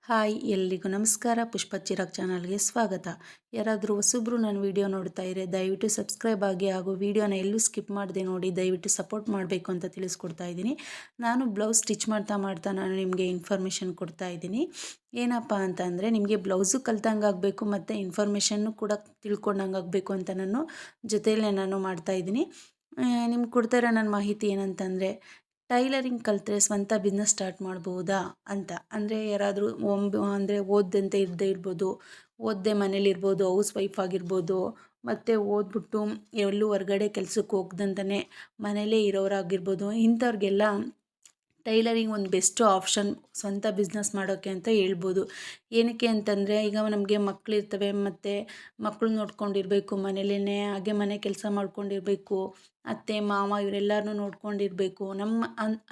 Hi ಎಲ್ರಿಗೂ ನಮಸ್ಕಾರ. ಪುಷ್ಪ ಚಿರಾಗ್ ಚಾನಲ್ಗೆ ಸ್ವಾಗತ. ಯಾರಾದರೂ ಹೊಸಬ್ರು ನನ್ನ ವಿಡಿಯೋ ನೋಡ್ತಾ ಇದ್ರೆ ದಯವಿಟ್ಟು ಸಬ್ಸ್ಕ್ರೈಬ್ ಆಗಿ ಹಾಗೂ ವಿಡಿಯೋನ ಎಲ್ಲೂ ಸ್ಕಿಪ್ ಮಾಡದೆ ನೋಡಿ. ದಯವಿಟ್ಟು ಸಪೋರ್ಟ್ ಮಾಡಬೇಕು ಅಂತ ತಿಳಿಸ್ಕೊಡ್ತಾ ಇದ್ದೀನಿ. ನಾನು ಬ್ಲೌಸ್ ಸ್ಟಿಚ್ ಮಾಡ್ತಾ ನಾನು ನಿಮಗೆ ಇನ್ಫಾರ್ಮೇಷನ್ ಕೊಡ್ತಾ ಇದ್ದೀನಿ. ಏನಪ್ಪ ಅಂತಂದರೆ ನಿಮಗೆ ಬ್ಲೌಸು ಕಲ್ತಂಗೆ ಆಗಬೇಕು ಮತ್ತು ಇನ್ಫಾರ್ಮೇಷನ್ನು ಕೂಡ ತಿಳ್ಕೊಂಡಂಗೆ ಆಗಬೇಕು ಅಂತ ನಾನು ಜೊತೆಯಲ್ಲೇ ನಾನು ಮಾಡ್ತಾಯಿದ್ದೀನಿ. ನಿಮ್ಗೆ ಕೊಡ್ತಾ ಇರೋ ನನ್ನ ಮಾಹಿತಿ ಏನಂತಂದರೆ, ಟೈಲರಿಂಗ್ ಕಲಿತ್ರೆ ಸ್ವಂತ ಬಿಸ್ನೆಸ್ ಸ್ಟಾರ್ಟ್ ಮಾಡ್ಬೋದಾ ಅಂತ. ಅಂದರೆ ಯಾರಾದರೂ ಅಂದರೆ ಓದಂತೆ ಇರದೇ ಇರ್ಬೋದು, ಓದದೆ ಮನೇಲಿರ್ಬೋದು, ಹೌಸ್ ವೈಫ್ ಆಗಿರ್ಬೋದು, ಮತ್ತು ಓದ್ಬಿಟ್ಟು ಎಲ್ಲೂ ಹೊರ್ಗಡೆ ಕೆಲ್ಸಕ್ಕೆ ಹೋಗ್ದಂತನೇ ಮನೇಲೇ ಇರೋರಾಗಿರ್ಬೋದು. ಇಂಥವ್ರಿಗೆಲ್ಲ ಟೈಲರಿಂಗ್ ಒಂದು ಬೆಸ್ಟ್ ಆಪ್ಷನ್ ಸ್ವಂತ ಬಿಸ್ನೆಸ್ ಮಾಡೋಕ್ಕೆ ಅಂತ ಹೇಳ್ಬೋದು. ಏನಕ್ಕೆ ಅಂತಂದರೆ, ಈಗ ನಮಗೆ ಮಕ್ಕಳಿರ್ತವೆ ಮತ್ತು ಮಕ್ಕಳು ನೋಡ್ಕೊಂಡಿರಬೇಕು ಮನೇಲೇ, ಹಾಗೆ ಮನೆ ಕೆಲಸ ಮಾಡ್ಕೊಂಡಿರಬೇಕು, ಅತ್ತೆ ಮಾವ ಇವರೆಲ್ಲರನ್ನೂ ನೋಡ್ಕೊಂಡಿರಬೇಕು.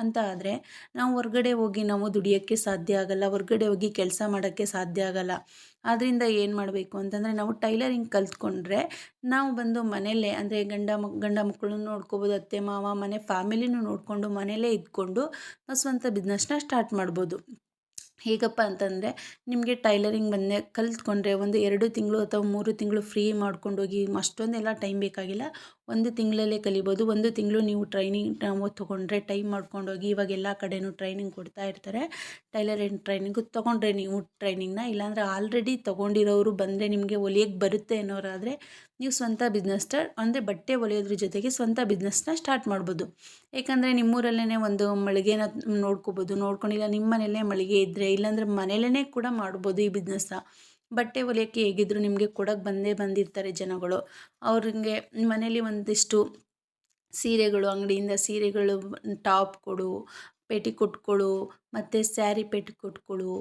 ಅಂತ ಆದರೆ ನಾವು ಹೊರ್ಗಡೆ ಹೋಗಿ ನಾವು ದುಡಿಯೋಕ್ಕೆ ಸಾಧ್ಯ ಆಗಲ್ಲ, ಹೊರ್ಗಡೆ ಹೋಗಿ ಕೆಲಸ ಮಾಡೋಕ್ಕೆ ಸಾಧ್ಯ ಆಗಲ್ಲ. ಆದ್ದರಿಂದ ಏನು ಮಾಡಬೇಕು ಅಂತಂದರೆ, ನಾವು ಟೈಲರಿಂಗ್ ಕಲ್ತ್ಕೊಂಡ್ರೆ ನಾವು ಬಂದು ಮನೆಯಲ್ಲೇ, ಅಂದರೆ ಗಂಡ ಮಕ್ಕಳನ್ನು ನೋಡ್ಕೋಬೋದು, ಅತ್ತೆ ಮಾವ ಮನೆ ಫ್ಯಾಮಿಲಿನೂ ನೋಡಿಕೊಂಡು ಮನೆಯಲ್ಲೇ ಇದ್ಕೊಂಡು ನಾವು ಸ್ವಂತ ಬಿಸ್ನೆಸ್ನ ಸ್ಟಾರ್ಟ್ ಮಾಡ್ಬೋದು. ಹೇಗಪ್ಪ ಅಂತಂದರೆ, ನಿಮಗೆ ಟೈಲರಿಂಗ್ ಕಲ್ತ್ಕೊಂಡ್ರೆ ಒಂದು 2 ತಿಂಗಳು ಅಥವಾ 3 ತಿಂಗಳು ಫ್ರೀ ಮಾಡ್ಕೊಂಡೋಗಿ, ಅಷ್ಟೊಂದೆಲ್ಲ ಟೈಮ್ ಬೇಕಾಗಿಲ್ಲ, 1 ತಿಂಗಳಲ್ಲೇ ಕಲಿಬೋದು. 1 ತಿಂಗಳು ನೀವು ನಾವು ತೊಗೊಂಡ್ರೆ ಟೈಮ್ ಮಾಡ್ಕೊಂಡೋಗಿ, ಇವಾಗ ಎಲ್ಲ ಕಡೆಯೂ ಟ್ರೈನಿಂಗ್ ಕೊಡ್ತಾ ಇರ್ತಾರೆ. ಟೈಲರಿಂಗ್ ಟ್ರೈನಿಂಗು ತೊಗೊಂಡ್ರೆ ನೀವು ಟ್ರೈನಿಂಗ್ನ, ಇಲ್ಲಾಂದರೆ ಆಲ್ರೆಡಿ ತೊಗೊಂಡಿರೋರು ಬಂದರೆ ನಿಮಗೆ ಹೊಲಿಯೋಕ್ಕೆ ಬರುತ್ತೆ ಅನ್ನೋರಾದರೆ ನೀವು ಸ್ವಂತ ಬಿಸ್ನೆಸ್ ಅಂದರೆ ಬಟ್ಟೆ ಹೊಲಿಯೋದ್ರ ಜೊತೆಗೆ ಸ್ವಂತ ಬಿಸ್ನೆಸ್ನ ಸ್ಟಾರ್ಟ್ ಮಾಡ್ಬೋದು. ಏಕೆಂದರೆ ನಿಮ್ಮೂರಲ್ಲೇ ಒಂದು ಮಳಿಗೆನ ನೋಡ್ಕೊಂಡಿಲ್ಲ, ನಿಮ್ಮ ಮನೆಯಲ್ಲೇ ಮಳಿಗೆ ಇದ್ದರೆ, ಇಲ್ಲಾಂದರೆ ಮನೆಯಲ್ಲೇ ಕೂಡ ಮಾಡ್ಬೋದು ಈ ಬಿಸ್ನೆಸ್ನ. ಬಟ್ಟೆ ಹೊಲಿಯೋಕ್ಕೆ ಹೇಗಿದ್ರು ನಿಮಗೆ ಕೊಡೋಕ್ಕೆ ಬಂದಿರ್ತಾರೆ ಜನಗಳು. ಅವ್ರಿಗೆ ಮನೇಲಿ ಒಂದಿಷ್ಟು ಸೀರೆಗಳು, ಅಂಗಡಿಯಿಂದ ಸೀರೆಗಳು, ಟಾಪ್ಗಳು, ಪೆಟಿಕೋಟ್ಗಳು ಮತ್ತು ಸ್ಯಾರಿ ಪೆಟಿಕೋಟ್ಗಳು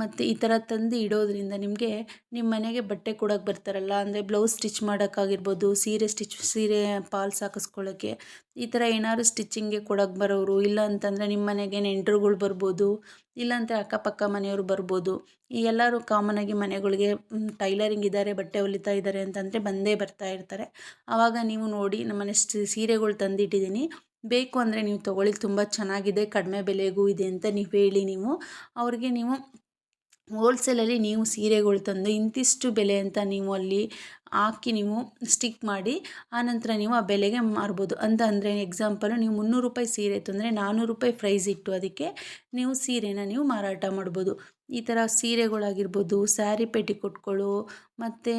ಮತ್ತು ಈ ಥರ ತಂದು ಇಡೋದ್ರಿಂದ ನಿಮಗೆ ನಿಮ್ಮ ಮನೆಗೆ ಬಟ್ಟೆ ಕೊಡೋಕ್ಕೆ ಬರ್ತಾರಲ್ಲ, ಅಂದರೆ ಬ್ಲೌಸ್ ಸ್ಟಿಚ್ ಮಾಡೋಕ್ಕಾಗಿರ್ಬೋದು, ಸೀರೆ ಫಾಲ್ಸ್ ಹಾಕಿಸ್ಕೊಳ್ಳೋಕ್ಕೆ, ಈ ಥರ ಏನಾದ್ರು ಸ್ಟಿಚ್ಚಿಂಗ್ಗೆ ಕೊಡೋಕ್ಕೆ ಬರೋರು, ಇಲ್ಲ ಅಂತಂದರೆ ನಿಮ್ಮ ಮನೆಗೆ ನೆಂಟರುಗಳು ಬರ್ಬೋದು, ಇಲ್ಲಾಂದರೆ ಅಕ್ಕಪಕ್ಕ ಮನೆಯವರು ಬರ್ಬೋದು. ಈ ಎಲ್ಲರೂ ಕಾಮನಾಗಿ ಮನೆಗಳಿಗೆ ಟೈಲರಿಂಗ್ ಇದ್ದಾರೆ, ಬಟ್ಟೆ ಹೊಲಿತಾ ಇದ್ದಾರೆ ಅಂತಂದರೆ ಬಂದೇ ಬರ್ತಾ ಇರ್ತಾರೆ. ಆವಾಗ ನೀವು ನೋಡಿ, ನಮ್ಮನೆ ಸೀರೆಗಳು ತಂದಿಟ್ಟಿದ್ದೀನಿ, ಬೇಕು ಅಂದರೆ ನೀವು ತೊಗೊಳ್ಳಿ, ತುಂಬ ಚೆನ್ನಾಗಿದೆ, ಕಡಿಮೆ ಬೆಲೆಗೂ ಇದೆ ಅಂತ ನೀವು ಹೇಳಿ. ಅವ್ರಿಗೆ ನೀವು ಹೋಲ್ಸೇಲಲ್ಲಿ ನೀವು ಸೀರೆಗಳು ತಂದು ಇಂತಿಷ್ಟು ಬೆಲೆ ಅಂತ ನೀವು ಅಲ್ಲಿ ಹಾಕಿ ನೀವು ಸ್ಟಿಕ್ ಮಾಡಿ, ಆನಂತರ ನೀವು ಆ ಬೆಲೆಗೆ ಮಾರ್ಬೋದು. ಅಂದರೆ ಎಕ್ಸಾಂಪಲು, ನೀವು 300 ರೂಪಾಯಿ ಸೀರೆ ತಂದರೆ 400 ರೂಪಾಯಿ ಪ್ರೈಸ್ ಇಟ್ಟು ಅದಕ್ಕೆ ನೀವು ಸೀರೆನ ನೀವು ಮಾರಾಟ ಮಾಡ್ಬೋದು. ಈ ಥರ ಸೀರೆಗಳಾಗಿರ್ಬೋದು, ಸ್ಯಾರಿ ಪೆಟಿಕೋಟ್ಗಳು ಮತ್ತು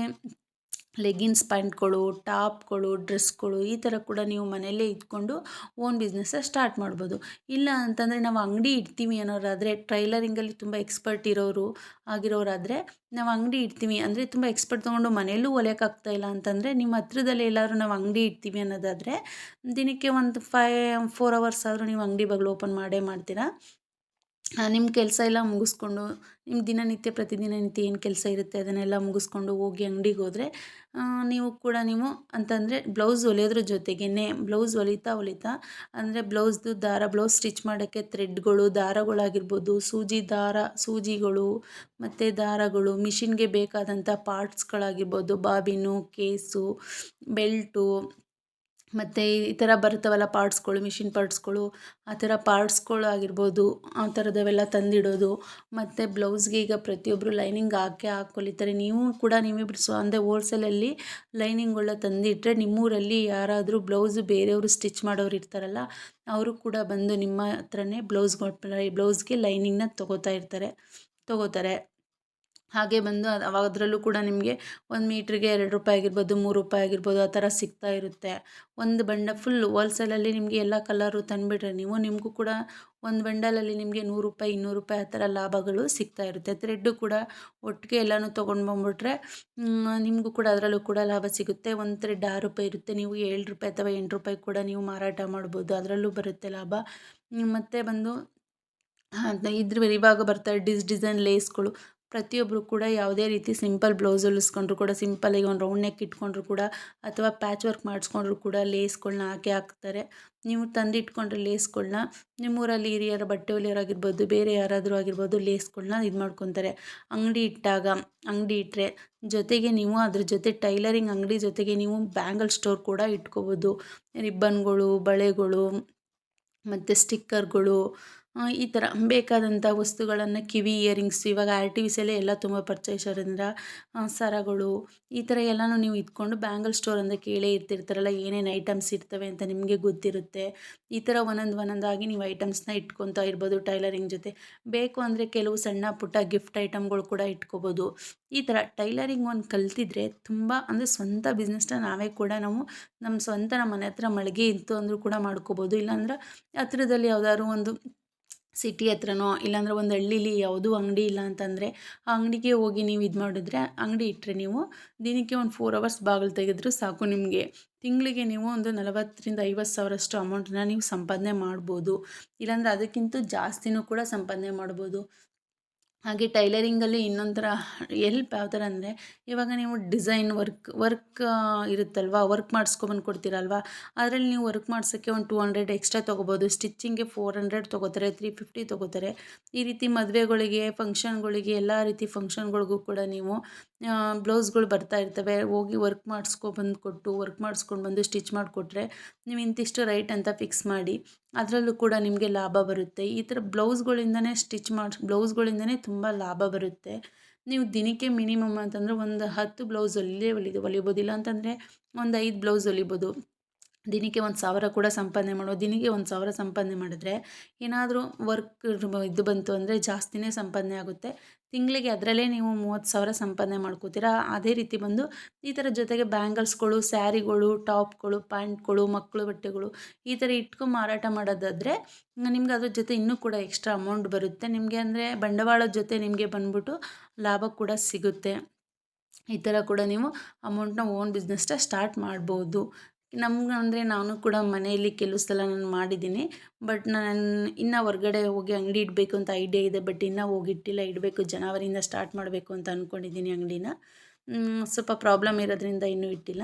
ಲೆಗಿನ್ಸ್ ಪ್ಯಾಂಟ್ಗಳು, ಟಾಪ್ಗಳು, ಡ್ರೆಸ್ಗಳು, ಈ ಥರ ಕೂಡ ನೀವು ಮನೆಯಲ್ಲೇ ಇದ್ಕೊಂಡು ಓನ್ ಬಿಸ್ನೆಸ್ಸ ಸ್ಟಾರ್ಟ್ ಮಾಡ್ಬೋದು. ಇಲ್ಲ ಅಂತಂದರೆ ನಾವು ಅಂಗಡಿ ಇಡ್ತೀವಿ ಅನ್ನೋರಾದರೆ, ಟೈಲರಿಂಗಲ್ಲಿ ತುಂಬ ಎಕ್ಸ್ಪರ್ಟ್ ಆಗಿರೋರಾದರೆ ನಾವು ಅಂಗಡಿ ಇಡ್ತೀವಿ ಅಂದರೆ, ತುಂಬ ಎಕ್ಸ್ಪರ್ಟ್ ತೊಗೊಂಡು ಮನೆಯಲ್ಲೂ ಹೊಲಿಯೋಕ್ಕಾಗ್ತಾಯಿಲ್ಲ ಅಂತಂದರೆ, ನಿಮ್ಮ ಹತ್ರದಲ್ಲಿ ಎಲ್ಲಾದರೂ ನಾವು ಅಂಗಡಿ ಇಡ್ತೀವಿ ಅನ್ನೋದಾದರೆ, ದಿನಕ್ಕೆ ಒಂದು 4 ಅವರ್ಸ್ ಆದರೂ ನೀವು ಅಂಗಡಿ ಬಾಗಿಲು ಓಪನ್ ಮಾಡ್ತೀರಾ. ನಿಮ್ಮ ಕೆಲಸ ಎಲ್ಲ ಮುಗಿಸ್ಕೊಂಡು, ನಿಮ್ಮ ಪ್ರತಿದಿನನಿತ್ಯ ಏನು ಕೆಲಸ ಇರುತ್ತೆ ಅದನ್ನೆಲ್ಲ ಮುಗಿಸ್ಕೊಂಡು ಹೋಗಿ ಅಂಗಡಿಗೆ ಹೋದರೆ, ನೀವು ಅಂತಂದರೆ ಬ್ಲೌಸ್ ಹೊಲಿಯೋದ್ರ ಜೊತೆಗೇ, ಬ್ಲೌಸ್ ಹೊಲಿತಾ ಅಂದರೆ ಬ್ಲೌಸ್ ಸ್ಟಿಚ್ ಮಾಡೋಕ್ಕೆ ಥ್ರೆಡ್ಗಳು, ದಾರಗಳಾಗಿರ್ಬೋದು, ಸೂಜಿಗಳು ಮತ್ತು ದಾರಗಳು, ಮಿಷಿನ್ಗೆ ಬೇಕಾದಂಥ ಪಾರ್ಟ್ಸ್ಗಳಾಗಿರ್ಬೋದು, ಬಾಬಿನು, ಕೇಸು, ಬೆಲ್ಟು ಮತ್ತು ಈ ಥರ ಬರುತ್ತವಲ್ಲ ಪಾರ್ಟ್ಸ್ಗಳು, ಮಿಷಿನ್ ಪಾರ್ಟ್ಸ್ಗಳು, ಆ ಥರ ಪಾರ್ಟ್ಸ್ಗಳು ಆಗಿರ್ಬೋದು, ಆ ಥರದವೆಲ್ಲ ತಂದಿಡೋದು. ಮತ್ತು ಬ್ಲೌಸ್ಗೆ ಈಗ ಪ್ರತಿಯೊಬ್ಬರು ಲೈನಿಂಗ್ ಹೊಲಿತಾರೆ. ನೀವು ಕೂಡ ನೀವಿಬ್ಬರು ಅಂದರೆ ಹೋಲ್ಸೇಲಲ್ಲಿ ಲೈನಿಂಗ್ಗಳನ್ನ ತಂದಿಟ್ಟರೆ, ನಿಮ್ಮೂರಲ್ಲಿ ಯಾರಾದರೂ ಬೇರೆಯವರು ಸ್ಟಿಚ್ ಮಾಡೋರು ಇರ್ತಾರಲ್ಲ, ಅವರು ಕೂಡ ಬಂದು ನಿಮ್ಮ ಹತ್ರನೇ ಬ್ಲೌಸ್ಗೆ ಲೈನಿಂಗ್ನ ತೊಗೋತಾರೆ. ಹಾಗೆ ಬಂದು ಅದರಲ್ಲೂ ಕೂಡ ನಿಮಗೆ 1 ಮೀಟ್ರಿಗೆ 2 ರೂಪಾಯಿ ಆಗಿರ್ಬೋದು, 3 ರೂಪಾಯಿ ಆಗಿರ್ಬೋದು, ಆ ಥರ ಸಿಗ್ತಾ ಇರುತ್ತೆ. ಒಂದು ಫುಲ್ ಹೋಲ್ಸೇಲಲ್ಲಿ ನಿಮಗೆ ಎಲ್ಲ ಕಲರು ತಂದುಬಿಟ್ರೆ ನಿಮಗೂ ಕೂಡ ಒಂದು ಬಂಡಲಲ್ಲಿ ನಿಮಗೆ 100 ರೂಪಾಯಿ, 200 ರೂಪಾಯಿ ಆ ಥರ ಲಾಭಗಳು ಸಿಗ್ತಾ ಇರುತ್ತೆ. ಥ್ರೆಡ್ಡು ಕೂಡ ಒಟ್ಟಿಗೆ ಎಲ್ಲನೂ ತೊಗೊಂಡು ಬಂದುಬಿಟ್ರೆ ನಿಮಗೂ ಕೂಡ ಅದರಲ್ಲೂ ಕೂಡ ಲಾಭ ಸಿಗುತ್ತೆ. ಒಂದು ಥ್ರೆಡ್ 6 ರೂಪಾಯಿ ಇರುತ್ತೆ, ನೀವು 7 ರೂಪಾಯಿ ಅಥವಾ 8 ರೂಪಾಯಿ ಕೂಡ ನೀವು ಮಾರಾಟ ಮಾಡ್ಬೋದು, ಅದರಲ್ಲೂ ಬರುತ್ತೆ ಲಾಭ. ಮತ್ತು ಬಂದು ಇವಾಗ ಬರ್ತಾರೆ ಡಿಸೈನ್ ಲೇಸ್ಗಳು. ಪ್ರತಿಯೊಬ್ಬರು ಕೂಡ ಯಾವುದೇ ರೀತಿ ಸಿಂಪಲ್ ಬ್ಲೌಸ್ ಹೊಲಿಸ್ಕೊಂಡ್ರು ಕೂಡ, ಸಿಂಪಲ್ಲಾಗಿ ಒಂದು ರೌಂಡ್ ನೆಕ್ ಇಟ್ಕೊಂಡ್ರು ಕೂಡ, ಅಥವಾ ಪ್ಯಾಚ್ ವರ್ಕ್ ಮಾಡಿಸ್ಕೊಂಡ್ರು ಕೂಡ ಲೇಸ್ಗಳನ್ನ ಹಾಕ್ತಾರೆ. ನೀವು ತಂದಿಟ್ಕೊಂಡ್ರೆ ಲೇಸ್ಗಳನ್ನ, ನಿಮ್ಮೂರಲ್ಲಿ ಹಿರಿಯರ ಬಟ್ಟೆ ಹೊಲಿಯೋರಾಗಿರ್ಬೋದು, ಬೇರೆ ಯಾರಾದರೂ ಆಗಿರ್ಬೋದು, ಲೇಸ್ಗಳನ್ನ ಮಾಡ್ಕೊತಾರೆ. ಅಂಗಡಿ ಇಟ್ಟರೆ ಜೊತೆಗೆ ನೀವು ಅದ್ರ ಜೊತೆ ಟೈಲರಿಂಗ್ ಅಂಗಡಿ ಜೊತೆಗೆ ನೀವು ಬ್ಯಾಂಗಲ್ ಸ್ಟೋರ್ ಕೂಡ ಇಟ್ಕೋಬೋದು. ರಿಬ್ಬನ್ಗಳು, ಬಳೆಗಳು ಮತ್ತು ಸ್ಟಿಕ್ಕರ್ಗಳು ಈ ಥರ ಬೇಕಾದಂಥ ವಸ್ತುಗಳನ್ನು ಕಿವಿ ಇಯರಿಂಗ್ಸ್ ಇವಾಗ ಆರ್ಟಿಫಿಷಿಯಲೇ ಎಲ್ಲ ತುಂಬ ಪರ್ಚೇಸರಿಂದ ಸರಗಳು ಈ ಥರ ಎಲ್ಲನೂ ನೀವು ಇಟ್ಕೊಂಡು ಬ್ಯಾಂಗಲ್ ಸ್ಟೋರ್ ಅಂದರೆ ಕೇಳೇ ಇರ್ತಿರ್ತಾರಲ್ಲ ಏನೇನು ಐಟಮ್ಸ್ ಇರ್ತವೆ ಅಂತ ನಿಮಗೆ ಗೊತ್ತಿರುತ್ತೆ. ಈ ಥರ ಒಂದೊಂದಾಗಿ ನೀವು ಐಟಮ್ಸ್ನ ಇಟ್ಕೊತಾ ಇರ್ಬೋದು ಟೈಲರಿಂಗ್ ಜೊತೆ. ಬೇಕು ಅಂದರೆ ಕೆಲವು ಸಣ್ಣ ಪುಟ್ಟ ಗಿಫ್ಟ್ ಐಟಮ್ಗಳು ಕೂಡ ಇಟ್ಕೋಬೋದು. ಈ ಥರ ಟೈಲರಿಂಗ್ ಒಂದು ಕಲ್ತಿದ್ರೆ ತುಂಬ ಅಂದರೆ ಸ್ವಂತ ಬಿಸ್ನೆಸ್ನ ನಾವೇ ಕೂಡ ನಾವು ನಮ್ಮ ಮನೆ ಹತ್ರ ಮಳಿಗೆ ಇತ್ತು ಅಂದರೂ ಕೂಡ ಮಾಡ್ಕೋಬೋದು. ಇಲ್ಲಾಂದ್ರೆ ಹತ್ರದಲ್ಲಿ ಯಾವುದಾದ್ರು ಒಂದು ಸಿಟಿ ಹತ್ರನೋ ಇಲ್ಲಾಂದ್ರೆ ಒಂದು ಹಳ್ಳೀಲಿ ಯಾವುದೂ ಅಂಗಡಿ ಇಲ್ಲ ಅಂತಂದರೆ ಆ ಅಂಗಡಿಗೆ ಹೋಗಿ ನೀವು ಇದು ಮಾಡಿದ್ರೆ ಅಂಗಡಿ ಇಟ್ಟರೆ ನೀವು ದಿನಕ್ಕೆ ಒಂದು 4 ಅವರ್ಸ್ ಬಾಗಿಲು ತೆಗೆದರೂ ಸಾಕು. ನಿಮಗೆ ತಿಂಗಳಿಗೆ ನೀವು ಒಂದು 40,000-50,000 ಅಷ್ಟು ಅಮೌಂಟನ್ನ ನೀವು ಸಂಪಾದನೆ ಮಾಡ್ಬೋದು. ಇಲ್ಲಾಂದ್ರೆ ಅದಕ್ಕಿಂತ ಜಾಸ್ತಿನೂ ಕೂಡ ಸಂಪಾದನೆ ಮಾಡ್ಬೋದು. ಹಾಗೆ ಟೈಲರಿಂಗಲ್ಲಿ ಇನ್ನೊಂಥರ ಎಲ್ಪ್ ಯಾವ ಥರ ಅಂದರೆ ಇವಾಗ ನೀವು ಡಿಸೈನ್ ವರ್ಕ್ ಇರುತ್ತಲ್ವ, ವರ್ಕ್ ಮಾಡಿಸ್ಕೊಬಂದು ಕೊಡ್ತೀರಲ್ವ, ಅದರಲ್ಲಿ ನೀವು ವರ್ಕ್ ಮಾಡ್ಸೋಕ್ಕೆ ಒಂದು 200 ಎಕ್ಸ್ಟ್ರಾ ತೊಗೋಬೋದು. ಸ್ಟಿಚ್ಚಿಂಗ್ಗೆ 400 ತೊಗೋತಾರೆ, 350 ತೊಗೋತಾರೆ. ಈ ರೀತಿ ಮದುವೆಗಳಿಗೆ, ಫಂಕ್ಷನ್ಗಳಿಗೆ, ಎಲ್ಲ ರೀತಿ ಫಂಕ್ಷನ್ಗಳಿಗೂ ಕೂಡ ನೀವು ಬ್ಲೌಸ್ಗಳು ಬರ್ತಾ ಇರ್ತವೆ. ಹೋಗಿ ವರ್ಕ್ ಮಾಡಿಸ್ಕೊಂಡು ಬಂದು ಸ್ಟಿಚ್ ಮಾಡಿಕೊಟ್ರೆ ನೀವು ಇಂತಿಷ್ಟು ರೈಟ್ ಅಂತ ಫಿಕ್ಸ್ ಮಾಡಿ ಅದರಲ್ಲೂ ಕೂಡ ನಿಮಗೆ ಲಾಭ ಬರುತ್ತೆ. ಈ ಥರ ಬ್ಲೌಸ್ಗಳಿಂದನೇ ತುಂಬ ಲಾಭ ಬರುತ್ತೆ. ನೀವು ದಿನಕ್ಕೆ ಮಿನಿಮಮ್ ಅಂತಂದರೆ ಒಂದು 10 ಬ್ಲೌಸ್ ಹೊಲಿಬೋದು. ಇಲ್ಲ ಅಂತಂದರೆ ಒಂದು 5 ಬ್ಲೌಸ್ ಹೊಲಿಬೋದು. ದಿನಕ್ಕೆ 1,000 ಕೂಡ ಸಂಪಾದನೆ ಮಾಡ್ಬೋದು. ದಿನಕ್ಕೆ 1,000 ಸಂಪಾದನೆ ಮಾಡಿದ್ರೆ ಏನಾದರೂ ವರ್ಕ್ ಇದು ಬಂತು ಅಂದರೆ ಜಾಸ್ತಿನೇ ಸಂಪಾದನೆ ಆಗುತ್ತೆ. ತಿಂಗಳಿಗೆ ಅದರಲ್ಲೇ ನೀವು 30,000 ಸಂಪಾದನೆ ಮಾಡ್ಕೋತೀರಾ. ಅದೇ ರೀತಿ ಬಂದು ಈ ಥರ ಜೊತೆಗೆ ಬ್ಯಾಂಗಲ್ಸ್ಗಳು, ಸ್ಯಾರಿಗಳು, ಟಾಪ್ಗಳು, ಪ್ಯಾಂಟ್ಗಳು, ಮಕ್ಕಳು ಬಟ್ಟೆಗಳು ಈ ಥರ ಇಟ್ಕೊಂಡು ಮಾರಾಟ ಮಾಡೋದಾದರೆ ನಿಮ್ಗೆ ಅದ್ರ ಜೊತೆ ಇನ್ನೂ ಕೂಡ ಎಕ್ಸ್ಟ್ರಾ ಅಮೌಂಟ್ ಬರುತ್ತೆ. ನಿಮಗೆ ಅಂದರೆ ಬಂಡವಾಳದ ಜೊತೆ ನಿಮಗೆ ಬಂದ್ಬಿಟ್ಟು ಲಾಭ ಕೂಡ ಸಿಗುತ್ತೆ. ಈ ಥರ ಕೂಡ ನೀವು ಅಮೌಂಟ್ನ ಓನ್ ಬಿಸ್ನೆಸ್ನ ಸ್ಟಾರ್ಟ್ ಮಾಡ್ಬೋದು. ಅಂದರೆ ನಾನು ಕೂಡ ಮನೆಯಲ್ಲಿ ಕೆಲವು ಸಲ ನಾನು ಮಾಡಿದ್ದೀನಿ. ಬಟ್ ನಾನು ಇನ್ನೂ ಹೊರ್ಗಡೆ ಹೋಗಿ ಅಂಗಡಿ ಇಡಬೇಕು ಅಂತ ಐಡಿಯಾ ಇದೆ. ಬಟ್ ಇನ್ನೂ ಹೋಗಿಟ್ಟಿಲ್ಲ. ಇಡಬೇಕು, ಜನವರಿಯಿಂದ ಸ್ಟಾರ್ಟ್ ಮಾಡಬೇಕು ಅಂತ ಅಂದ್ಕೊಂಡಿದ್ದೀನಿ ಅಂಗಡಿನ. ಸ್ವಲ್ಪ ಪ್ರಾಬ್ಲಮ್ ಇರೋದ್ರಿಂದ ಇನ್ನೂ ಇಟ್ಟಿಲ್ಲ.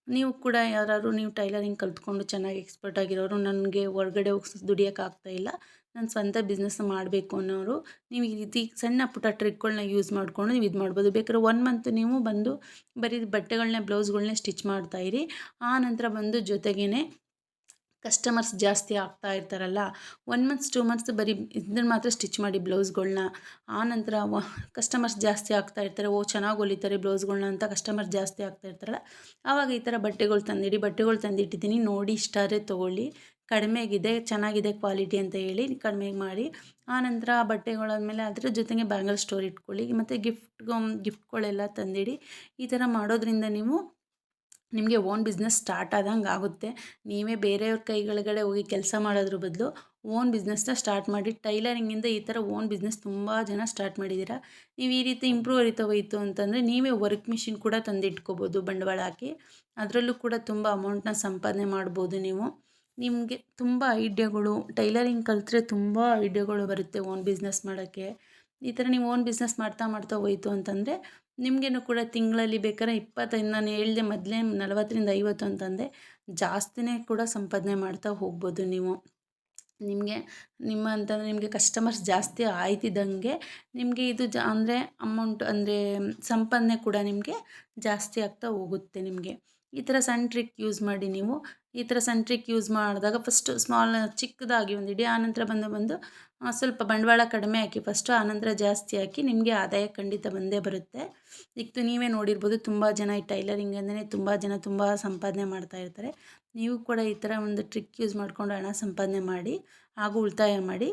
ನೀವು ಕೂಡ ಯಾರಾದ್ರು ನೀವು ಟೈಲರಿಂಗ್ ಕಲ್ತ್ಕೊಂಡು ಚೆನ್ನಾಗಿ ಎಕ್ಸ್ಪರ್ಟ್ ಆಗಿರೋರು, ನನಗೆ ಹೊರ್ಗಡೆ ಹೋಗಿ ದುಡಿಯೋಕ್ಕಾಗ್ತಾಯಿಲ್ಲ, ನಾನು ಸ್ವಂತ ಬಿಸ್ನೆಸ್ ಮಾಡಬೇಕು ಅನ್ನೋರು, ನೀವು ಈ ರೀತಿ ಸಣ್ಣ ಪುಟ್ಟ ಟ್ರಿಕ್ಗಳನ್ನ ಯೂಸ್ ಮಾಡಿಕೊಂಡು ನೀವು ಇದು ಮಾಡ್ಬೋದು. ಬೇಕಾದ್ರೆ 1 ಮಂತ್ ನೀವು ಬಂದು ಬರೀ ಬಟ್ಟೆಗಳನ್ನೇ ಬ್ಲೌಸ್ಗಳನ್ನೇ ಸ್ಟಿಚ್ ಮಾಡ್ತಾಯಿರಿ. ಆ ನಂತರ ಬಂದು ಜೊತೆಗೇ ಕಸ್ಟಮರ್ಸ್ ಜಾಸ್ತಿ ಆಗ್ತಾ ಇರ್ತಾರಲ್ಲ, 1 ಮಂತ್ಸ್ 2 ಮಂತ್ಸ್ ಬರೀ ಇದನ್ನ ಮಾತ್ರ ಸ್ಟಿಚ್ ಮಾಡಿ ಬ್ಲೌಸ್ಗಳ್ನ. ಆ ನಂತರ ಕಸ್ಟಮರ್ಸ್ ಜಾಸ್ತಿ ಆಗ್ತಾ ಇರ್ತಾರೆ. ಚೆನ್ನಾಗಿ ಹೊಲಿತಾರೆ ಬ್ಲೌಸ್ಗಳ್ನ ಅಂತ ಕಸ್ಟಮರ್ಸ್ ಜಾಸ್ತಿ ಆಗ್ತಾ ಇರ್ತಾರಲ್ಲ, ಆವಾಗ ಈ ಥರ ಬಟ್ಟೆಗಳು ತಂದಿಟ್ಟಿದ್ದೀನಿ, ನೋಡಿ ಇಷ್ಟ ಆದರೆ ತೊಗೊಳ್ಳಿ, ಕಡಿಮೆಗಿದೆ, ಚೆನ್ನಾಗಿದೆ ಕ್ವಾಲಿಟಿ ಅಂತ ಹೇಳಿ ಕಡಿಮೆಗೆ ಮಾಡಿ. ಆ ನಂತರ ಬಟ್ಟೆಗಳಾದಮೇಲೆ ಅದ್ರ ಜೊತೆಗೆ ಬ್ಯಾಂಗಲ್ ಸ್ಟೋರ್ ಇಟ್ಕೊಳ್ಳಿ. ಮತ್ತು ಗಿಫ್ಟ್ಗಳೆಲ್ಲ ತಂದಿಡಿ. ಈ ಥರ ಮಾಡೋದ್ರಿಂದ ನಿಮಗೆ ಓನ್ ಬಿಸ್ನೆಸ್ ಸ್ಟಾರ್ಟ್ ಆದಂಗೆ ಆಗುತ್ತೆ. ನೀವೇ ಬೇರೆಯವ್ರ ಕೈ ಕೆಳಗಡೆ ಹೋಗಿ ಕೆಲಸ ಮಾಡೋದ್ರ ಬದಲು ಓನ್ ಬಿಸ್ನೆಸ್ನ ಸ್ಟಾರ್ಟ್ ಮಾಡಿ. ಟೈಲರಿಂಗಿಂದ ಈ ಥರ ಓನ್ ಬಿಸ್ನೆಸ್ ತುಂಬ ಜನ ಸ್ಟಾರ್ಟ್ ಮಾಡಿದ್ದೀರಾ. ನೀವು ಈ ರೀತಿ ಇಂಪ್ರೂವ್ ಆಯ್ತಾ ಹೋಯಿತು ಅಂತಂದರೆ ನೀವೇ ವರ್ಕ್ ಮಿಷಿನ್ ಕೂಡ ತಂದಿಟ್ಕೋಬೋದು ಬಂಡವಾಳ ಹಾಕಿ. ಅದರಲ್ಲೂ ಕೂಡ ತುಂಬ ಅಮೌಂಟ್ನ ಸಂಪಾದನೆ ಮಾಡ್ಬೋದು ನೀವು. ನಿಮಗೆ ತುಂಬ ಐಡಿಯಾಗಳು, ಟೈಲರಿಂಗ್ ಕಲಿತ್ರೆ ತುಂಬ ಐಡಿಯಾಗಳು ಬರುತ್ತೆ ಓನ್ ಬಿಸ್ನೆಸ್ ಮಾಡೋಕ್ಕೆ. ಈ ಥರ ನೀವು ಓನ್ ಬಿಸ್ನೆಸ್ ಮಾಡ್ತಾ ಹೋಯಿತು ಅಂತಂದರೆ ನಿಮಗೇನು ಕೂಡ ತಿಂಗಳಲ್ಲಿ ಬೇಕಾದ್ರೆ 25, ನಾನು ಹೇಳಿದೆ ಮೊದಲೇ 40-50 ಅಂತಂದೆ, ಜಾಸ್ತಿನೇ ಕೂಡ ಸಂಪಾದನೆ ಮಾಡ್ತಾ ಹೋಗ್ಬೋದು ನೀವು. ನಿಮಗೆ ಕಸ್ಟಮರ್ಸ್ ಜಾಸ್ತಿ ಆಯ್ತಿದ್ದಂಗೆ ನಿಮಗೆ ಇದು ಅಂದರೆ ಅಮೌಂಟ್ ಅಂದರೆ ಸಂಪಾದನೆ ಕೂಡ ನಿಮಗೆ ಜಾಸ್ತಿ ಆಗ್ತಾ ಹೋಗುತ್ತೆ ನಿಮಗೆ. ಈ ಥರ ಸಣ್ಣ ಟ್ರಿಕ್ ಯೂಸ್ ಮಾಡಿ ನೀವು. ಈ ಥರ ಸಣ್ಣ ಟ್ರಿಕ್ ಯೂಸ್ ಮಾಡಿದಾಗ ಫಸ್ಟು ಚಿಕ್ಕದಾಗಿ ಒಂದಿಡಿ, ಆನಂತರ ಬಂದು ಸ್ವಲ್ಪ ಬಂಡವಾಳ ಕಡಿಮೆ ಹಾಕಿ ಫಸ್ಟು, ಆನಂತರ ಜಾಸ್ತಿ ಹಾಕಿ, ನಿಮಗೆ ಆದಾಯ ಖಂಡಿತ ಬಂದೇ ಬರುತ್ತೆ. ಈಗ ನೀವೇ ನೋಡಿರ್ಬೋದು, ತುಂಬ ಜನ ಈ ಟೈಲರಿಂಗ್ ಅಂದರೆ ತುಂಬ ಸಂಪಾದನೆ ಮಾಡ್ತಾ ಇರ್ತಾರೆ. ನೀವು ಕೂಡ ಈ ಥರ ಒಂದು ಟ್ರಿಕ್ ಯೂಸ್ ಮಾಡಿಕೊಂಡು ಹಣ ಸಂಪಾದನೆ ಮಾಡಿ ಹಾಗೂ ಉಳಿತಾಯ ಮಾಡಿ.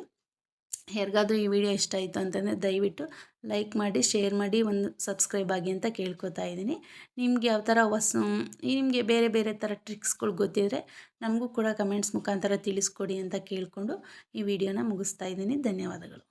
ಯಾರಿಗಾದ್ರೂ ಈ ವಿಡಿಯೋ ಇಷ್ಟ ಆಯಿತು ಅಂತಂದರೆ ದಯವಿಟ್ಟು ಲೈಕ್ ಮಾಡಿ, ಶೇರ್ ಮಾಡಿ, ಒಂದು ಸಬ್ಸ್ಕ್ರೈಬ್ ಆಗಿ ಅಂತ ಕೇಳ್ಕೊತಾ ಇದ್ದೀನಿ. ನಿಮ್ಗೆ ಯಾವ ಥರ ನಿಮಗೆ ಬೇರೆ ಥರ ಟ್ರಿಕ್ಸ್ಗಳು ಗೊತ್ತಿದ್ದರೆ ನಮಗೂ ಕೂಡ ಕಮೆಂಟ್ಸ್ ಮುಖಾಂತರ ತಿಳಿಸ್ಕೊಡಿ ಅಂತ ಕೇಳಿಕೊಂಡು ಈ ವಿಡಿಯೋನ ಮುಗಿಸ್ತಾ ಇದ್ದೀನಿ. ಧನ್ಯವಾದಗಳು.